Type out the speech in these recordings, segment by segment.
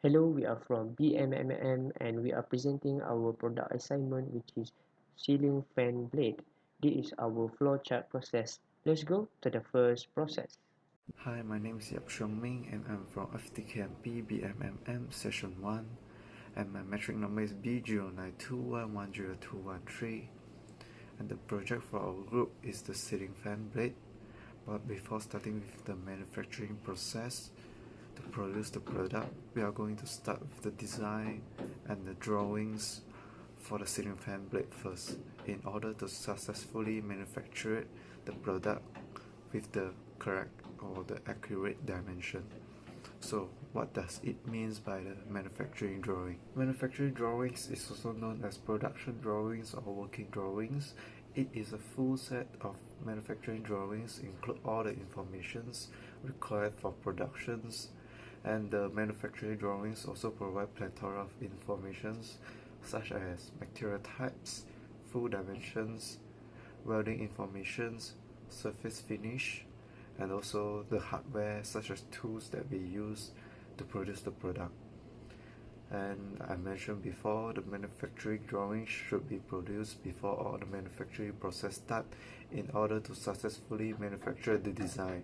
Hello, we are from BMMM and we are presenting our product assignment, which is ceiling fan blade. This is our flowchart process. Let's go to the first process. Hi, my name is Yap Xiong Ming and I'm from FTKMP BMMM Session 1 and my metric number is B0921102113 and the project for our group is the ceiling fan blade. But before starting with the manufacturing process to produce the product, we are going to start with the design and the drawings for the ceiling fan blade first in order to successfully manufacture the product with the correct or the accurate dimension. So what does it mean by the manufacturing drawing? Manufacturing drawings is also known as production drawings or working drawings. It is a full set of manufacturing drawings, include all the informations required for productions, and the manufacturing drawings also provide plethora of informations such as material types, full dimensions, welding informations, surface finish, and also the hardware such as tools that we use to produce the product. And I mentioned before, the manufacturing drawing should be produced before all the manufacturing process start in order to successfully manufacture the design.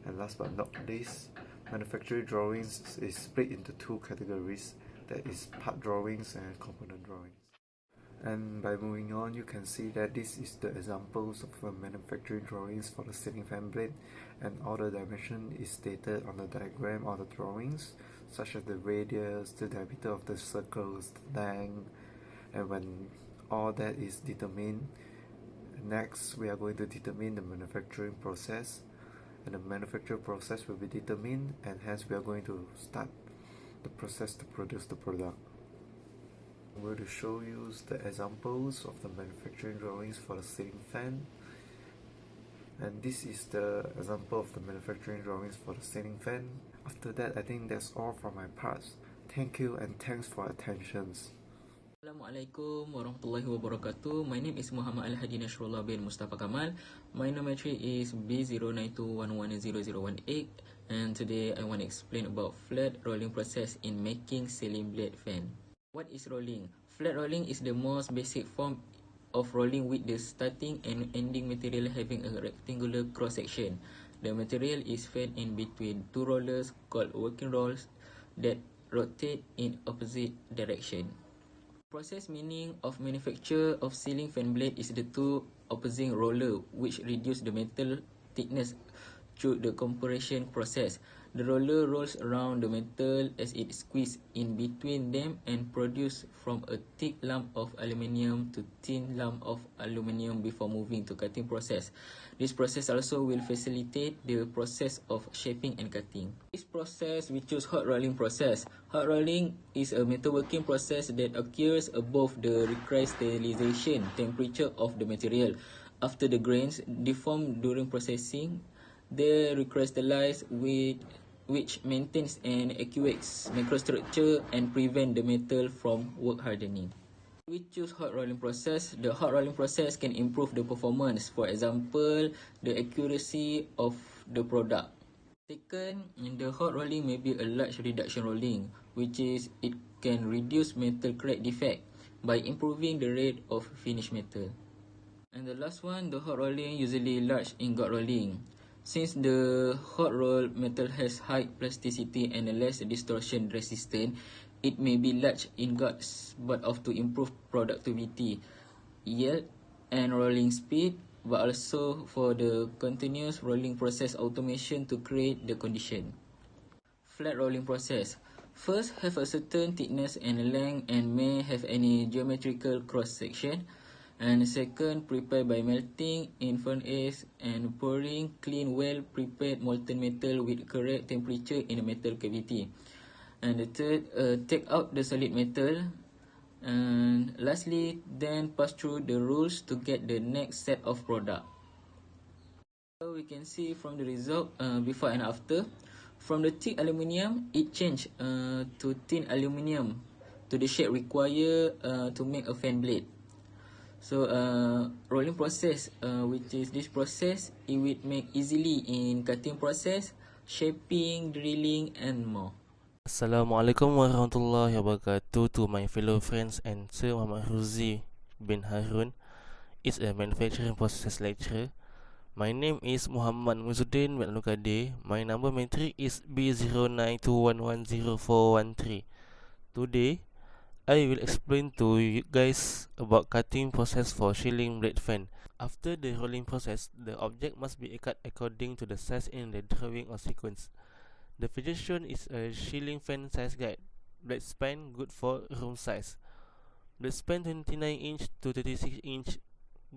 And last but not least, manufacturing drawings is split into two categories, that is part drawings and component drawings. And by moving on, you can see that this is the examples of manufacturing drawings for the ceiling fan blade, and all the dimension is stated on the diagram or the drawings, such as the radius, the diameter of the circles, the length, and when all that is determined, next we are going to determine the manufacturing process, and the manufacturing process will be determined, and hence we are going to start the process to produce the product. I'm going to show you the examples of the manufacturing drawings for the ceiling fan, and this is the example of the manufacturing drawings for the ceiling fan. After that, I think that's all from my part. Thank you and thanks for attention. Assalamualaikum warahmatullahi wabarakatuh. My name is Muhammad Al-Hadi Nasrullah bin Mustafa Kamal. My nomenclature is B0921100018, and today I want to explain about flat rolling process in making ceiling blade fan. What is rolling? Flat rolling is the most basic form of rolling with the starting and ending material having a rectangular cross section. The material is fed in between two rollers called working rolls that rotate in opposite direction. Process meaning of manufacture of ceiling fan blade is the two opposing roller, which reduce the metal thickness through the compression process. The roller rolls around the metal as it squeezes in between them and produce from a thick lump of aluminium to thin lump of aluminium before moving to cutting process. This process also will facilitate the process of shaping and cutting. This process we choose hot rolling process. Hot rolling is a metalworking process that occurs above the required sterilization temperature of the material. After the grains deform during processing, they recrystallize, which maintains an accurate microstructure and prevent the metal from work hardening. We choose hot rolling process. The hot rolling process can improve the performance, for example, the accuracy of the product. Second, the hot rolling may be a large reduction rolling, which is it can reduce metal crack defect by improving the rate of finished metal. And the last one, the hot rolling, usually large ingot rolling. Since the hot rolled metal has high plasticity and less distortion resistant, it may be large ingots, but to improve productivity, yield, and rolling speed, but also for the continuous rolling process automation to create the condition. Flat rolling process. First, have a certain thickness and length and may have any geometrical cross section. And second, prepare by melting in furnace and pouring clean well-prepared molten metal with correct temperature in the metal cavity. And the third, take out the solid metal. And lastly, then pass through the rolls to get the next set of product. So we can see from the result before and after. From the thick aluminium, it changed to thin aluminium to the shape required to make a fan blade. So rolling process, which is this process, it will make easily in cutting process, shaping, drilling and more. Assalamualaikum warahmatullahi wabarakatuh to my fellow friends and Sir Muhammad Ruzi bin Harun is a manufacturing process lecturer. My name is Muhammad Muzuddin bin Alukade. My number matric is B0921104113. Today, I will explain to you guys about cutting process for shielding blade fan. After the rolling process, the object must be cut according to the size in the drawing or sequence. The feature shown is a ceiling fan size guide. Blade span good for room size. Blade span 29 inch to 36 inch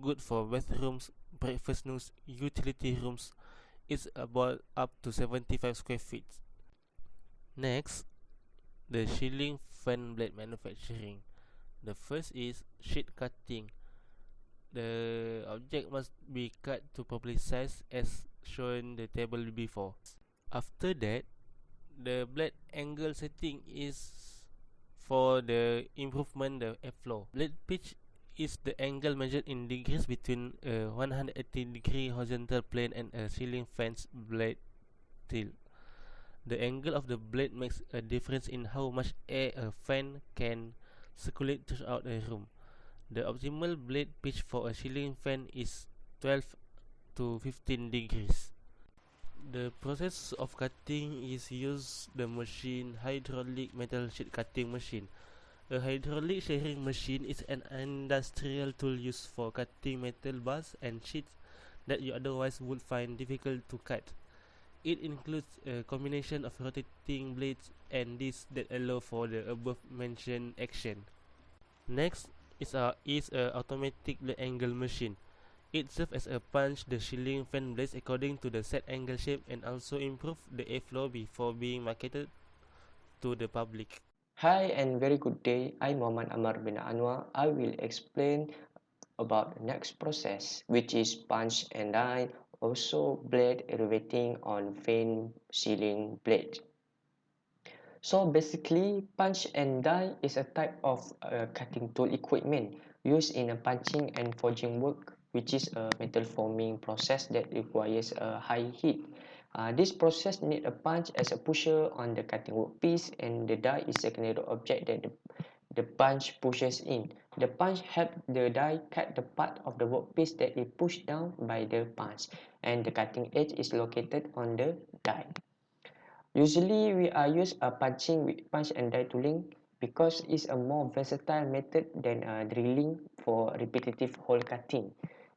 good for bathrooms, breakfast nooks, utility rooms. It's about up to 75 square feet. Next, the ceiling fan blade manufacturing. The first is sheet cutting. The object must be cut to properly size as shown the table before. After that, the blade angle setting is for the improvement the airflow. Blade pitch is the angle measured in degrees between a 180-degree horizontal plane and a ceiling fan's blade tilt. The angle of the blade makes a difference in how much air a fan can circulate throughout a room. The optimal blade pitch for a ceiling fan is 12 to 15 degrees. The process of cutting is use the machine hydraulic metal sheet cutting machine. A hydraulic shearing machine is an industrial tool used for cutting metal bars and sheets that you otherwise would find difficult to cut. It includes a combination of rotating blades and discs that allow for the above mentioned action. Next is a automatic blade angle machine. It serves as a punch the ceiling fan blades according to the set angle shape and also improve the airflow before being marketed to the public. Hi and very good day. I'm Muhammad Amar bin Anwar. I will explain about the next process, which is punch and die, also blade riveting on fan sealing blade. So basically, punch and die is a type of cutting tool equipment used in a punching and forging work, which is a metal forming process that requires a high heat. This process needs a punch as a pusher on the cutting workpiece, and the die is a secondary object that the punch pushes in. The punch helps the die cut the part of the workpiece that is pushed down by the punch, and the cutting edge is located on the die. Usually, we are use a punching with punch and die tooling because it's a more versatile method than drilling for repetitive hole cutting.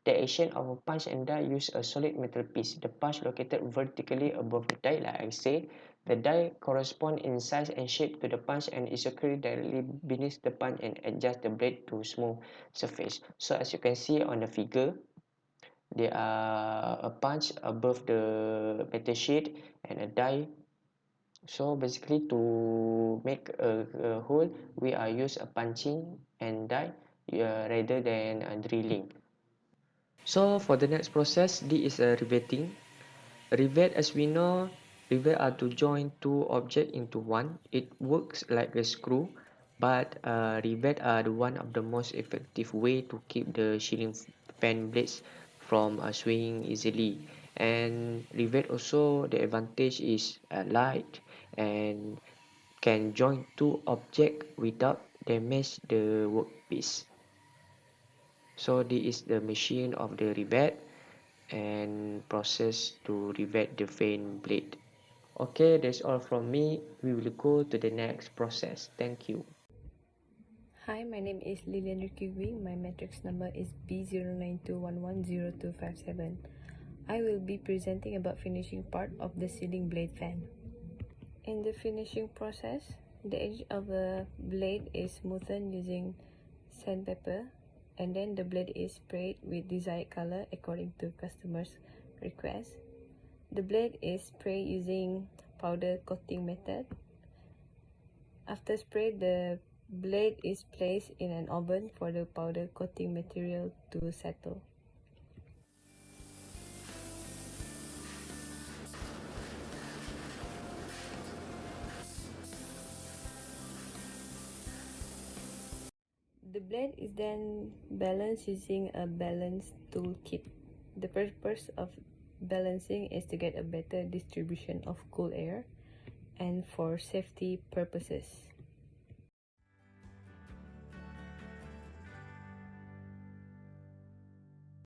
The action of a punch and die use a solid metal piece. The punch located vertically above the die, like I said. The die correspond in size and shape to the punch and is located directly beneath the punch and adjust the blade to smooth surface. So as you can see on the figure, there are a punch above the metal sheet and a die. So basically to make a hole, we are use a punching and die rather than drilling. So for the next process, this is a riveting. Rivet, as we know, rivet are to join two objects into one. It works like a screw, but rivet are the one of the most effective way to keep the ceiling fan blades from swinging easily. And rivet also the advantage is light and can join two objects without damage the workpiece. So this is the machine of the rivet and process to rivet the fan blade. Okay, that's all from me. We will go to the next process. Thank you. Hi, my name is Lilian Rikiwi. My matrix number is B0921102257. I will be presenting about finishing part of the ceiling blade fan. In the finishing process, the edge of the blade is smoothened using sandpaper, and then the blade is sprayed with desired color according to customer's request. The blade is sprayed using powder coating method. After spray, the blade is placed in an oven for the powder coating material to settle. The blade is then balanced using a balance tool kit. The purpose of balancing is to get a better distribution of cool air and for safety purposes.